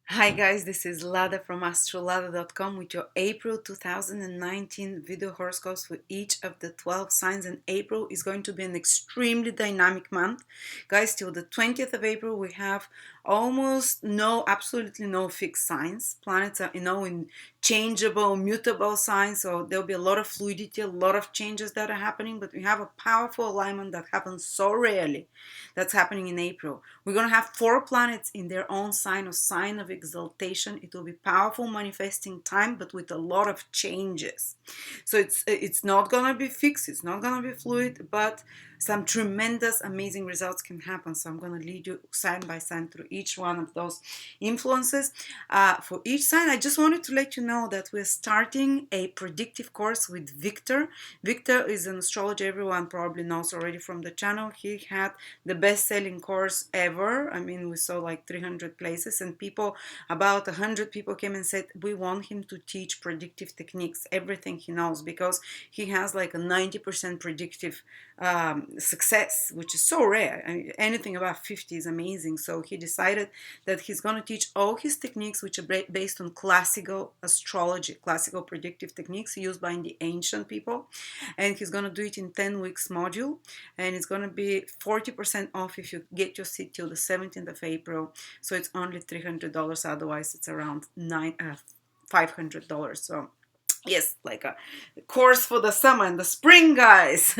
Hi guys, this is Lada from astrolada.com with your April 2019 video horoscopes for each of the 12 signs. And April is going to be an extremely dynamic month. Guys, till the 20th of April we have absolutely no fixed signs. Planets are, in changeable, mutable signs, so there'll be a lot of fluidity, a lot of changes that are happening, but we have a powerful alignment that happens so rarely. That's happening in April. We're going to have four planets in their own sign or sign of exaltation. It will be powerful manifesting time, but with a lot of changes. So it's not going to be fixed, it's not going to be fluid, but some tremendous amazing results can happen. So I'm going to lead you sign by sign through each one of those influences. For each sign, I just wanted to let you know that we're starting a predictive course with Victor. Victor is an astrologer everyone probably knows already from the channel. He had the best-selling course ever. I mean, we saw like 300 places, and about 100 people came and said we want him to teach predictive techniques, everything he knows, because he has like a 90% predictive success, which is so rare. I mean, anything above 50 is amazing. So he decided that he's going to teach all his techniques, which are based on classical astrology, classical predictive techniques used by the ancient people, and he's going to do it in 10 weeks module, and it's going to be 40% off if you get your seat till the 17th of April. So it's only $300, otherwise it's around $500. So yes, like a course for the summer and the spring, guys.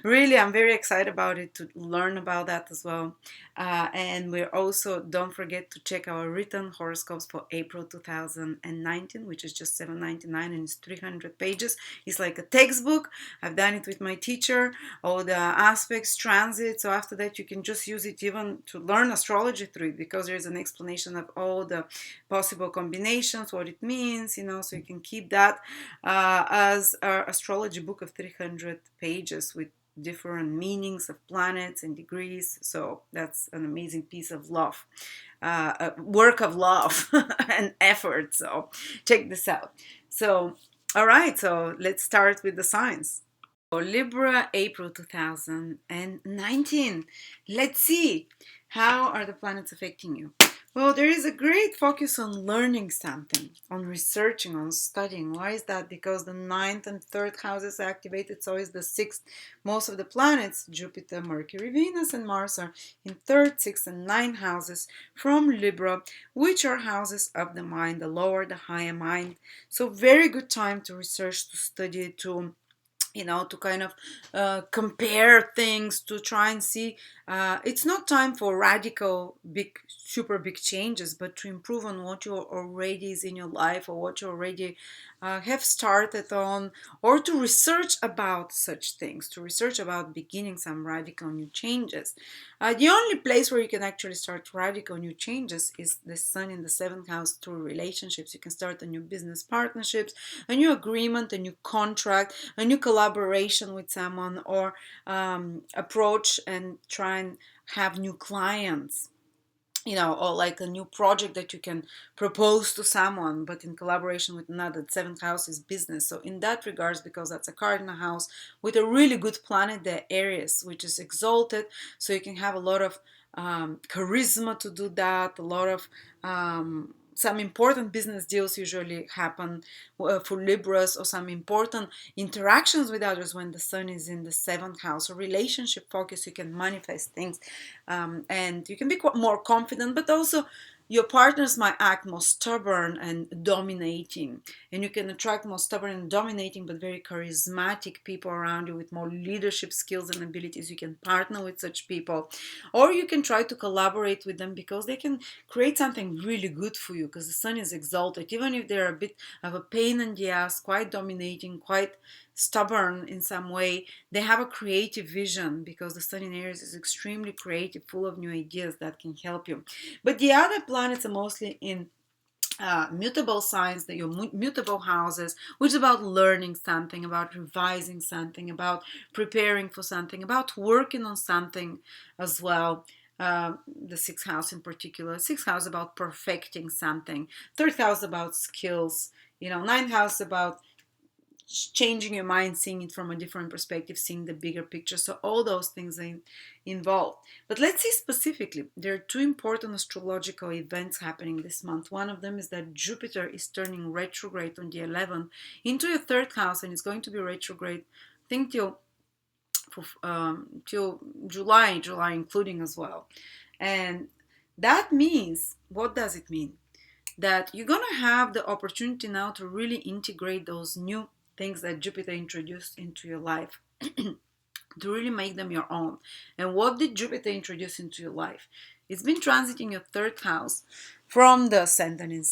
Really, I'm very excited about it, to learn about that as well. And we're also, don't forget to check our written horoscopes for April 2019, which is just $7.99, and it's 300 pages. It's like a textbook. I've done it with my teacher, all the aspects, transits. So after that, you can just use it even to learn astrology through it, because there's an explanation of all the possible combinations, what it means, so you can keep that as our astrology book of 300 pages with different meanings of planets and degrees. So that's an amazing piece of love, work of love and effort. So check this out. So, all right, so let's start with the signs. So Libra, April 2019. Let's see, how are the planets affecting you? Well, there is a great focus on learning something, on researching, on studying. Why is that? Because the ninth and third houses are activated, so is the sixth. Most of the planets, Jupiter, Mercury, Venus, and Mars, are in third, sixth, and ninth houses from Libra, which are houses of the mind, the lower, the higher mind. So very good time to research, to study, to kind of compare things, to try and see. It's not time for radical, big, super big changes, but to improve on what you already is in your life, or what you already have started on, or to research about such things, to research about beginning some radical new changes. The only place where you can actually start radical new changes is the sun in the seventh house, through relationships. You can start a new business partnerships, a new agreement, a new contract, a new collaboration with someone, or approach and try and have new clients, or like a new project that you can propose to someone, but in collaboration with another. The seventh house is business. So in that regards, because that's a cardinal house with a really good planet there, Aries, which is exalted, so you can have a lot of charisma to do that, a lot of some important business deals usually happen for Libras, or some important interactions with others when the sun is in the seventh house. Or relationship focus, you can manifest things, and you can be more confident, but also your partners might act more stubborn and dominating, and you can attract more stubborn and dominating but very charismatic people around you with more leadership skills and abilities. You can partner with such people, or you can try to collaborate with them, because they can create something really good for you, because the sun is exalted. Even if they're a bit of a pain in the ass, quite dominating, quite stubborn in some way, they have a creative vision, because the sun in Aries is extremely creative, full of new ideas that can help you. But the other planets are mostly in mutable signs, that your mutable houses, which is about learning something, about revising something, about preparing for something, about working on something as well. The sixth house in particular, sixth house about perfecting something, third house about skills, ninth house about changing your mind, seeing it from a different perspective, seeing the bigger picture. So all those things are involved. But let's see specifically. There are two important astrological events happening this month. One of them is that Jupiter is turning retrograde on the 11th into your third house, and it's going to be retrograde, I think, till July including as well. And that means, what does it mean? That you're going to have the opportunity now to really integrate those new things that Jupiter introduced into your life, to really make them your own. And what did Jupiter introduce into your life? It's been transiting your third house from the ascendant in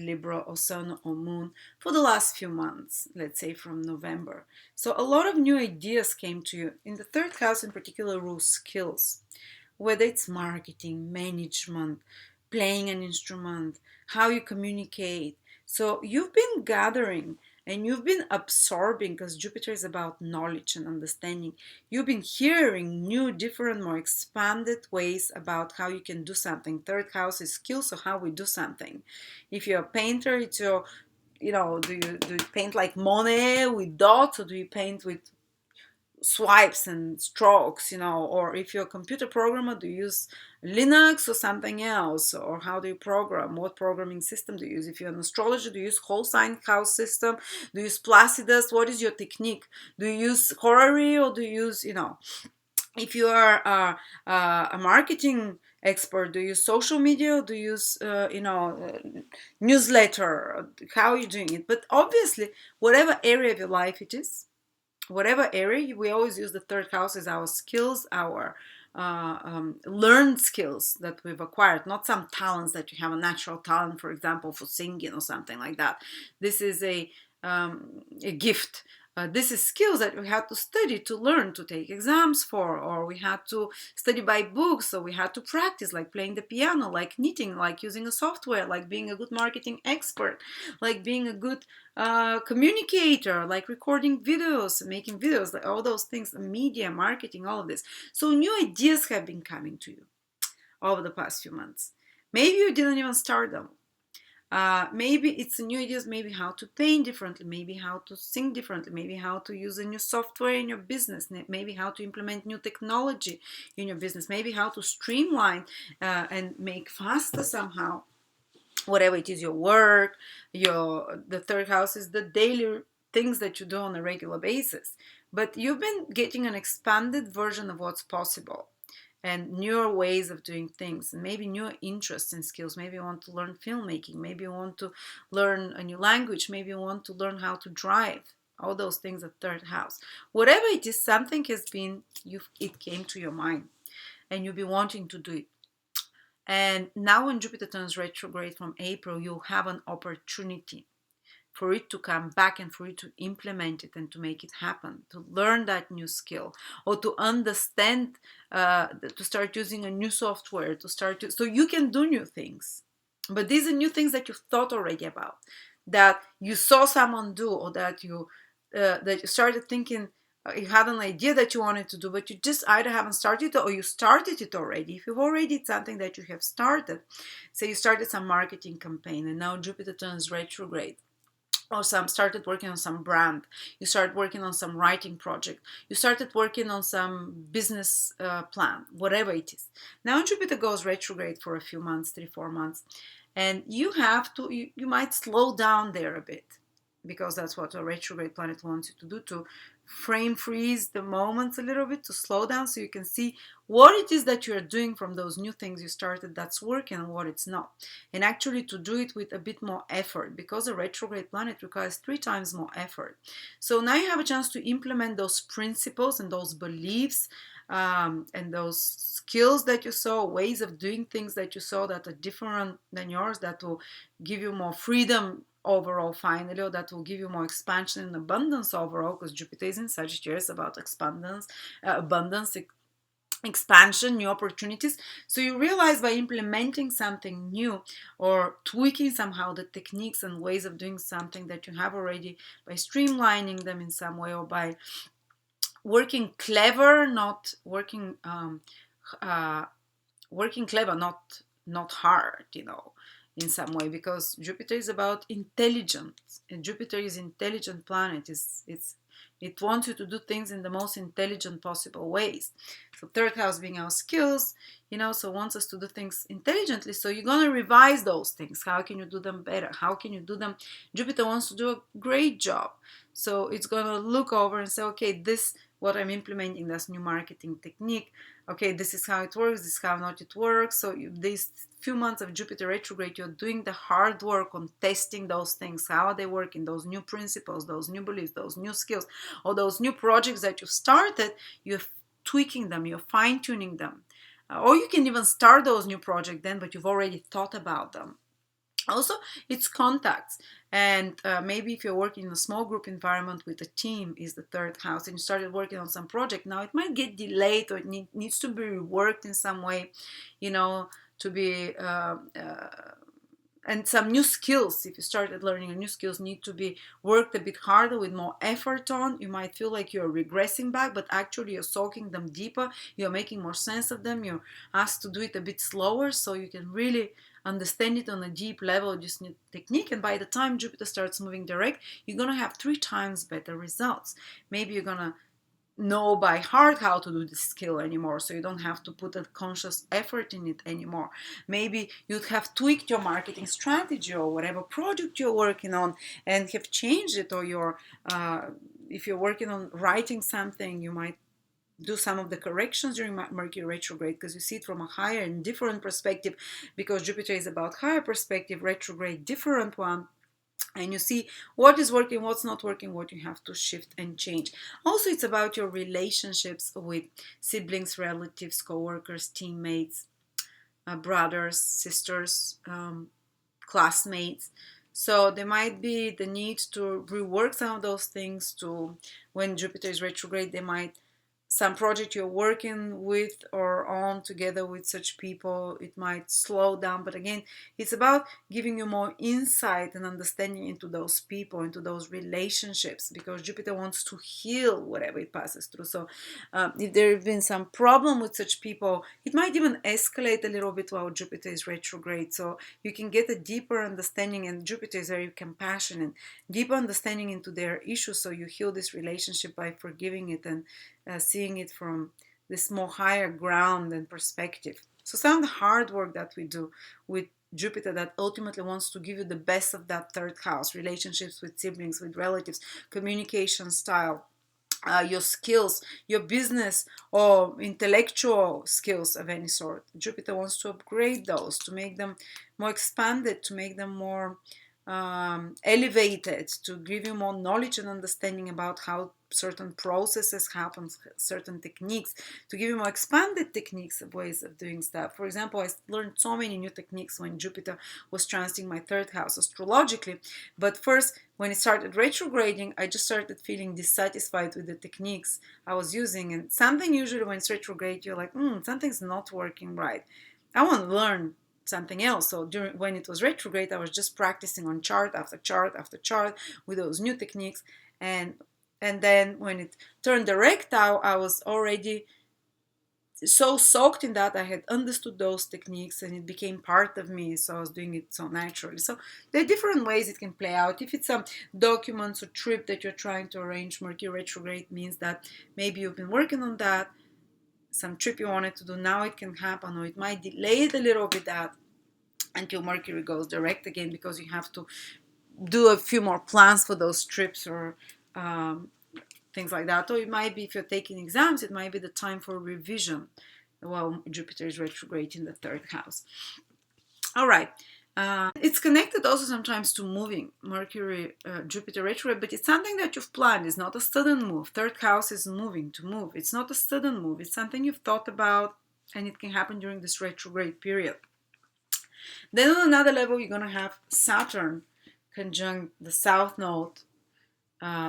Libra or Sun or Moon for the last few months, let's say from November. So a lot of new ideas came to you. In the third house in particular rules skills, whether it's marketing, management, playing an instrument, how you communicate. So you've been gathering and you've been absorbing, because Jupiter is about knowledge and understanding. You've been hearing new, different, more expanded ways about how you can do something. Third house is skills, so how we do something. If you're a painter, it's your, do you paint like Monet with dots, or do you paint with swipes and strokes, or if you're a computer programmer, do you use Linux or something else? Or how do you program? What programming system do you use? If you're an astrologer, do you use whole sign house system? Do you use Placidus? What is your technique? Do you use horary, or do you use, if you are a marketing expert, do you use social media, or do you use newsletter? How are you doing it? But obviously, whatever area of your life it is, whatever area, we always use the third house as our skills, our learned skills that we've acquired, not some talents that you have, a natural talent, for example, for singing or something like that. This is a gift. This is skills that we had to study, to learn, to take exams for, or we had to study by books, so we had to practice, like playing the piano, like knitting, like using a software, like being a good marketing expert, like being a good communicator, like recording videos, making videos, like all those things, media, marketing, all of this. So new ideas have been coming to you over the past few months. Maybe you didn't even start them. Maybe it's new ideas, maybe how to paint differently, maybe how to sing differently, maybe how to use a new software in your business, maybe how to implement new technology in your business, maybe how to streamline and make faster somehow whatever it is, your work. The third house is the daily things that you do on a regular basis, but you've been getting an expanded version of what's possible and newer ways of doing things, and maybe new interests and skills. Maybe you want to learn filmmaking, maybe you want to learn a new language, maybe you want to learn how to drive. All those things at third house, whatever it is, something has been, it came to your mind and you'll be wanting to do it. And now when Jupiter turns retrograde from April, you'll have an opportunity for it to come back and for you to implement it and to make it happen, to learn that new skill, or to understand, to start using a new software, so you can do new things. But these are new things that you've thought already about, that you saw someone do, or that you started thinking, you had an idea that you wanted to do, but you just either haven't started it or you started it already. If you've already did something that you have started, say you started some marketing campaign and now Jupiter turns retrograde, or some started working on some brand, you started working on some writing project, you started working on some business plan, whatever it is. Now Jupiter goes retrograde for a few months, 3-4 months, and you have to, you might slow down there a bit, because that's what a retrograde planet wants you to do, to frame freeze the moments a little bit, to slow down so you can see what it is that you're doing from those new things you started that's working and what it's not. And actually to do it with a bit more effort, because a retrograde planet requires 3 times more effort. So now you have a chance to implement those principles and those beliefs and those skills that you saw, ways of doing things that you saw that are different than yours, that will give you more freedom overall finally, or that will give you more expansion and abundance overall, because Jupiter is in Sagittarius, about abundance, expansion, new opportunities. So you realize by implementing something new or tweaking somehow the techniques and ways of doing something that you have already, by streamlining them in some way, or by working clever, not working clever, not hard, in some way, because Jupiter is about intelligence, and Jupiter is intelligent planet. It wants you to do things in the most intelligent possible ways. So third house being our skills, so wants us to do things intelligently. So you're going to revise those things. How can you do them better? How can you do them? Jupiter wants to do a great job. So it's going to look over and say, okay, this, what I'm implementing, that's new marketing technique. Okay, this is how it works, this is how not it works. So these few months of Jupiter retrograde, you're doing the hard work on testing those things. How are they working? Those new principles, those new beliefs, those new skills, or those new projects that you started, you're tweaking them, you're fine-tuning them. Or you can even start those new projects then, but you've already thought about them. Also, it's contacts, and maybe if you're working in a small group environment with a team, is the third house, and you started working on some project. Now it might get delayed, or it needs to be reworked in some way, to be and some new skills, if you started learning new skills, need to be worked a bit harder with more effort on. You might feel like you're regressing back, but actually you're soaking them deeper, you're making more sense of them, you're asked to do it a bit slower so you can really understand it on a deep level, just new technique. And by the time Jupiter starts moving direct, you're going to have 3 times better results. Maybe you're going to know by heart how to do this skill anymore, so you don't have to put a conscious effort in it anymore. Maybe you'd have tweaked your marketing strategy or whatever project you're working on and have changed it, or if you're working on writing something, you might do some of the corrections during Mercury retrograde, because you see it from a higher and different perspective, because Jupiter is about higher perspective, retrograde different one. And you see what is working, what's not working, what you have to shift and change. Also, it's about your relationships with siblings, relatives, co-workers, teammates, brothers, sisters, classmates. So there might be the need to rework some of those things. When Jupiter is retrograde, they might, some project you're working with or on together with such people, it might slow down. But again, it's about giving you more insight and understanding into those people, into those relationships, because Jupiter wants to heal whatever it passes through. So if there has been some problem with such people, it might even escalate a little bit while Jupiter is retrograde. So you can get a deeper understanding, and Jupiter is very compassionate, deeper understanding into their issues. So you heal this relationship by forgiving it and seeing it from this more higher ground and perspective. So some of the hard work that we do with Jupiter, that ultimately wants to give you the best of that third house, relationships with siblings, with relatives, communication style, your skills, your business or intellectual skills of any sort. Jupiter wants to upgrade those, to make them more expanded, to make them more elevated, to give you more knowledge and understanding about how certain processes happen, certain techniques, to give you more expanded techniques of ways of doing stuff. For example, I learned so many new techniques when Jupiter was transiting my third house astrologically. But first, when it started retrograding, I just started feeling dissatisfied with the techniques I was using. And something, usually when it's retrograde, you're like, something's not working right. I want to learn something else. So when it was retrograde, I was just practicing on chart after chart after chart with those new techniques. And then when it turned direct, I was already so soaked in that, I had understood those techniques and it became part of me. So I was doing it so naturally. So there are different ways it can play out. If it's some documents or trip that you're trying to arrange, Mercury retrograde means that maybe you've been working on that, some trip you wanted to do, now it can happen, or it might delay it a little bit until Mercury goes direct again, because you have to do a few more plans for those trips or things like that. Or it might be, if you're taking exams, it might be the time for revision while Jupiter is retrograde in the third house. All right. It's connected also sometimes to moving, Mercury, Jupiter retrograde, but it's something that you've planned. It's not a sudden move. Third house is moving, to move. It's not a sudden move. It's something you've thought about, and it can happen during this retrograde period. Then on another level, you're going to have Saturn conjunct the South Node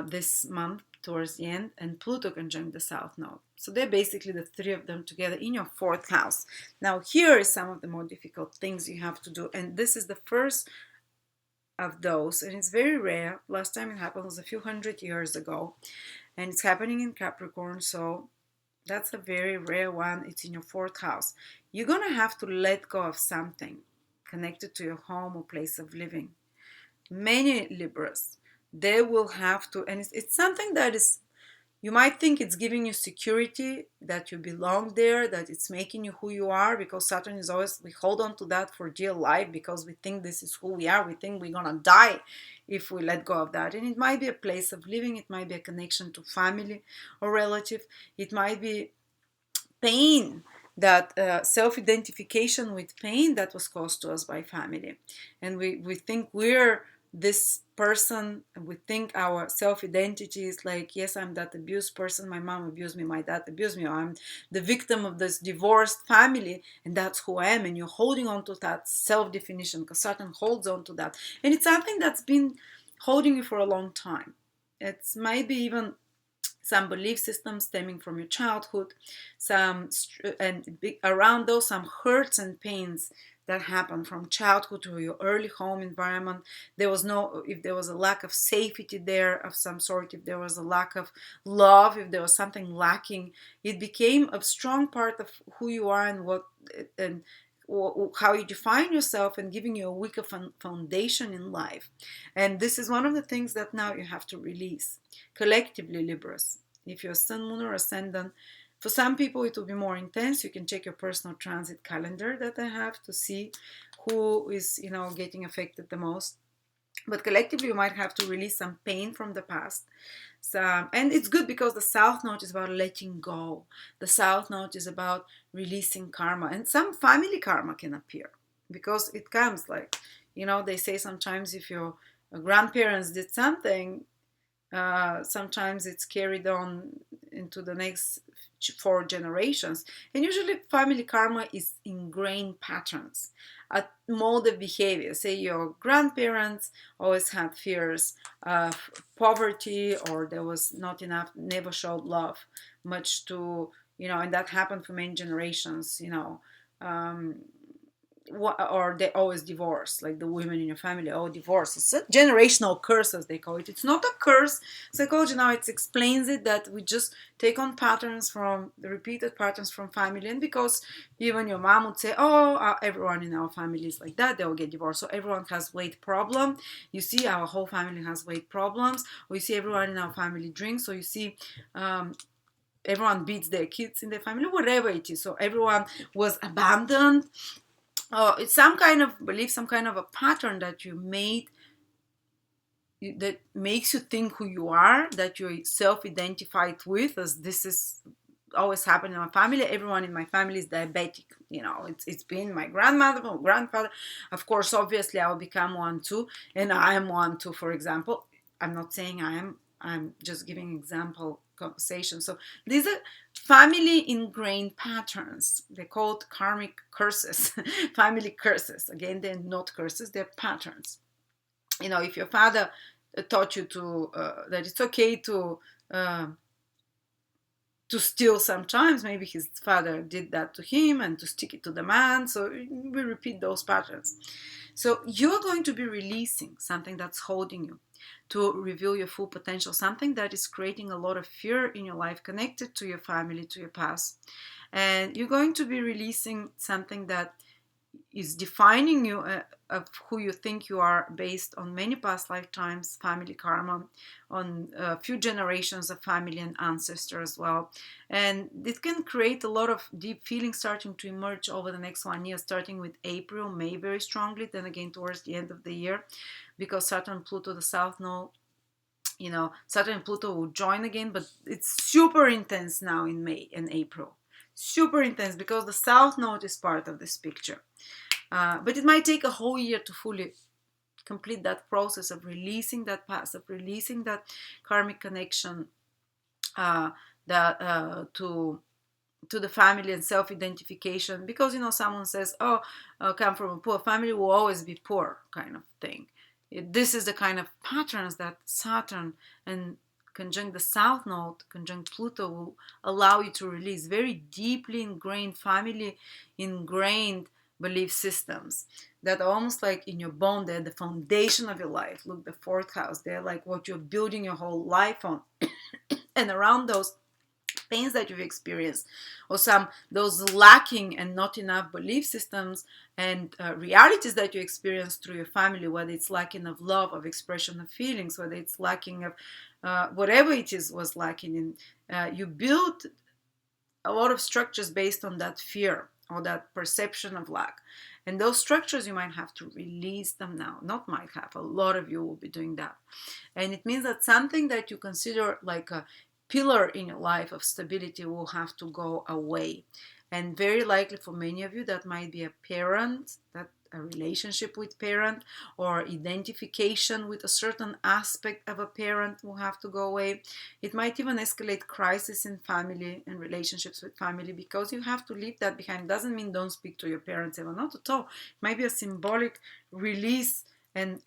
this month towards the end, and Pluto conjunct the South Node. So they're basically the 3 of them together in your 4th house. Now here is some of the more difficult things you have to do, and this is the first of those, and it's very rare. Last time it happened was a few hundred years ago, and it's happening in Capricorn, so that's a very rare one. It's in your 4th house. You're gonna have to let go of something connected to your home or place of living. Many Libras, they will have to, and it's something that is, you might think it's giving you security, that you belong there, that it's making you who you are, because Saturn is always, we hold on to that for dear life because we think this is who we are. We think we're gonna die if we let go of that. And it might be a place of living, it might be a connection to family or relative, it might be pain, that self-identification with pain that was caused to us by family. And we think we're this person, and we think our self-identity is like, yes, I'm that abused person, my mom abused me, my dad abused me, or I'm the victim of this divorced family, and that's who I am. And you're holding on to that self-definition because Saturn holds on to that, and it's something that's been holding you for a long time. It's maybe even some belief systems stemming from your childhood, around those, some hurts and pains that happen from childhood to your early home environment. If there was a lack of safety there of some sort, if there was a lack of love, if there was something lacking, it became a strong part of who you are and how you define yourself, and giving you a weaker foundation in life. And this is one of the things that now you have to release collectively, Libras. If you're Sun, Moon, or Ascendant, for some people it will be more intense. You can check your personal transit calendar that I have to see who is, getting affected the most. But collectively, you might have to release some pain from the past. And it's good because the South Node is about letting go. The South Node is about releasing karma. And some family karma can appear because it comes like, they say sometimes if your grandparents did something, sometimes it's carried on into the next 4 generations. And usually family karma is ingrained patterns, a mode of behavior. Say your grandparents always had fears of poverty, or there was not enough, never showed love much to, and that happened for many generations, or they always divorce, like the women in your family all divorce. It's a generational curse, as they call it. It's not a curse. Psychology now it explains it that we just take on patterns from the repeated patterns from family. And because even your mom would say, everyone in our family is like that, they'll get divorced, so everyone has weight problem. You see, our whole family has weight problems. Or you see, everyone in our family drinks. So you see, everyone beats their kids in their family, whatever it is. So everyone was abandoned. It's some kind of belief, some kind of a pattern that you made that makes you think who you are, that you're self-identified with, as this is always happened in my family. Everyone in my family is diabetic. It's been my grandmother, my grandfather. Of course, obviously, I will become one too, and I am one too. For example, I'm not saying I am. I'm just giving example conversation. So these are family ingrained patterns. They're called karmic curses, family curses. Again, they're not curses, they're patterns. If your father taught you that it's okay to steal sometimes, maybe his father did that to him, and to stick it to the man. So we repeat those patterns. So you're going to be releasing something that's holding you to reveal your full potential, something that is creating a lot of fear in your life connected to your family, to your past. And you're going to be releasing something that is defining you of who you think you are, based on many past lifetimes, family karma, on a few generations of family and ancestor as well. And it can create a lot of deep feelings starting to emerge over the next 1 year, starting with April, May very strongly, then again towards the end of the year, because Saturn, Pluto, the South Node, Saturn and Pluto will join again, but it's super intense now in May and April. Super intense because the South Node is part of this picture. But it might take a whole year to fully complete that process of releasing that past, of releasing that karmic connection to the family and self-identification. Because, someone says, come from a poor family, will always be poor, kind of thing. This is the kind of patterns that Saturn and conjunct the South Node, conjunct Pluto, will allow you to release. Very deeply ingrained, family ingrained belief systems that are almost like in your bone. They're the foundation of your life. Look, the 4th house, they're like what you're building your whole life on. And around those pains that you've experienced, or some those lacking and not enough belief systems and realities that you experience through your family, whether it's lacking of love, of expression of feelings, whether it's lacking of whatever it is was lacking in, you build a lot of structures based on that fear or that perception of lack. And those structures, you might have to release them now. Not might have, a lot of you will be doing that. And it means that something that you consider like a pillar in your life of stability will have to go away. And very likely for many of you, that might be a parent, that a relationship with parent, or identification with a certain aspect of a parent will have to go away. It might even escalate crisis in family and relationships with family, because you have to leave that behind. Doesn't mean don't speak to your parents ever, not at all. It might be a symbolic release, and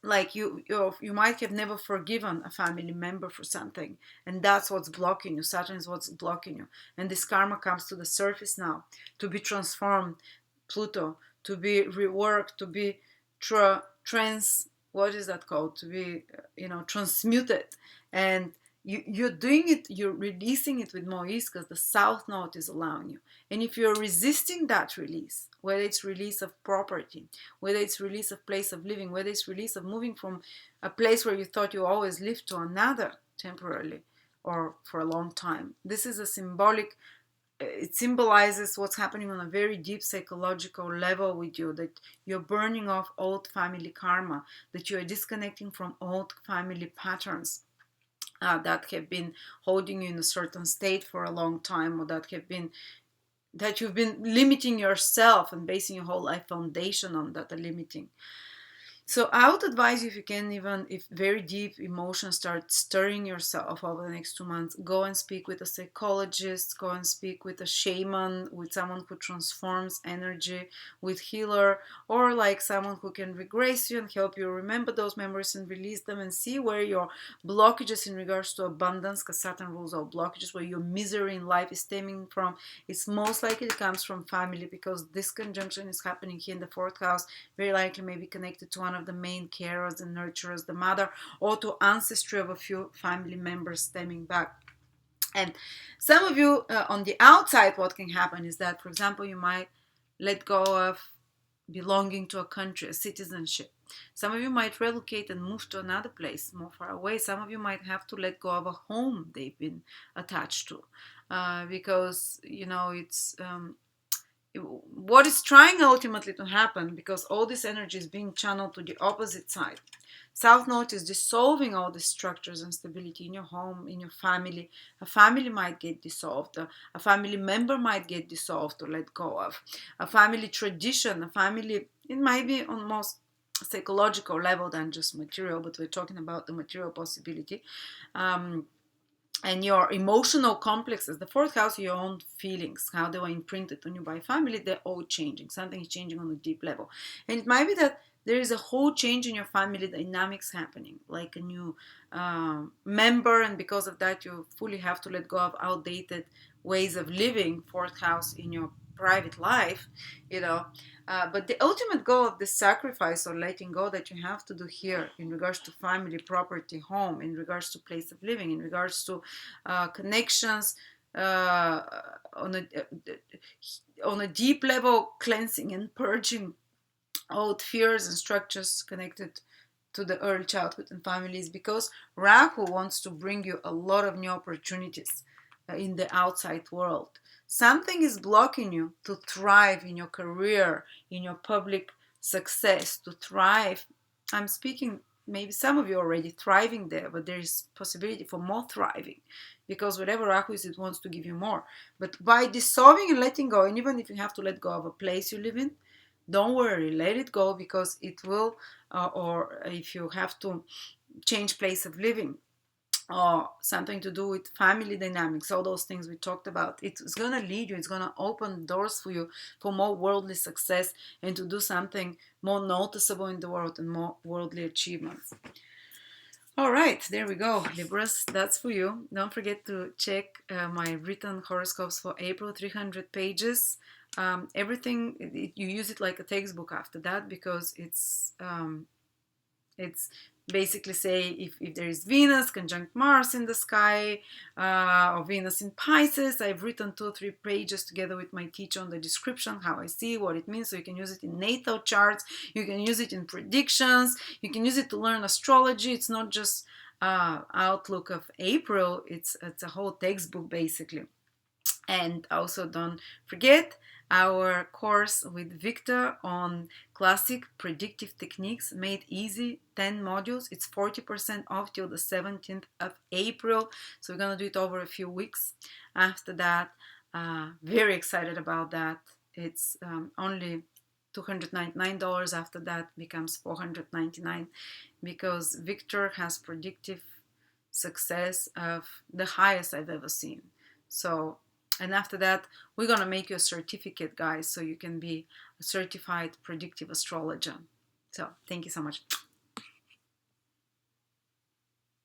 like you might have never forgiven a family member for something, and that's what's blocking you. Saturn is what's blocking you, and this karma comes to the surface now to be transformed. Pluto, to be reworked, to be what is that called, to be transmuted. And you're doing it, you're releasing it with more ease, because the south node is allowing you. And if you're resisting that release, whether it's release of property, whether it's release of place of living, whether it's release of moving from a place where you thought you always lived to another temporarily or for a long time, this is a symbolic, it symbolizes what's happening on a very deep psychological level with you, that you're burning off old family karma, that you're disconnecting from old family patterns that have been holding you in a certain state for a long time, or that you've been limiting yourself and basing your whole life foundation on that, limiting. So I would advise you, if you can, even if very deep emotions start stirring yourself over the next 2 months, go and speak with a psychologist, go and speak with a shaman, with someone who transforms energy, with healer, or like someone who can regress you and help you remember those memories and release them, and see where your blockages in regards to abundance, because Saturn rules all blockages, where your misery in life is stemming from. It's most likely it comes from family, because this conjunction is happening here in the 4th house, very likely maybe connected to one of the main carers and nurturers, the mother, or to ancestry of a few family members stemming back. And some of you on the outside, what can happen is that, for example, you might let go of belonging to a country, a citizenship. Some of you might relocate and move to another place more far away. Some of you might have to let go of a home they've been attached to, because it's what is trying ultimately to happen, because all this energy is being channeled to the opposite side. South Node is dissolving all the structures and stability in your home, in your family. A family might get dissolved. A family member might get dissolved or let go of. A family tradition, a family, it might be on most psychological level than just material, but we're talking about the material possibility. And your emotional complexes, the 4th house, your own feelings, how they were imprinted on you by family, they're all changing. Something is changing on a deep level. And it might be that there is a whole change in your family dynamics happening, like a new member, and because of that, you fully have to let go of outdated ways of living, 4th house, in your private life, but the ultimate goal of this sacrifice or letting go that you have to do here in regards to family, property, home, in regards to place of living, in regards to connections, on a deep level, cleansing and purging old fears and structures connected to the early childhood and families, because Rahu wants to bring you a lot of new opportunities in the outside world. Something is blocking you to thrive in your career, in your public success, to thrive. I'm speaking, maybe some of you are already thriving there, but there is possibility for more thriving, because whatever Rahu is, it wants to give you more. But by dissolving and letting go, and even if you have to let go of a place you live in, don't worry, let it go, because it will, or if you have to change place of living, or something to do with family dynamics, all those things we talked about, it's going to lead you, it's going to open doors for you for more worldly success, and to do something more noticeable in the world and more worldly achievements. All right, there we go, Libras, that's for you. Don't forget to check my written horoscopes for April, 300 pages. Everything, you use it like a textbook after that, because it's basically say if there is Venus conjunct Mars in the sky, or Venus in Pisces. I've written 2 or 3 pages together with my teacher on the description, how I see what it means. So you can use it in natal charts, you can use it in predictions, you can use it to learn astrology. It's not just outlook of April, it's a whole textbook basically. And also don't forget our course with Victor on classic predictive techniques made easy, 10 modules. It's 40% off till the 17th of April. So we're going to do it over a few weeks. After that, very excited about that. It's only $299. After that becomes $499 because Victor has predictive success of the highest I've ever seen. So, and after that, we're going to make you a certificate, guys, so you can be a certified predictive astrologer. So, thank you so much.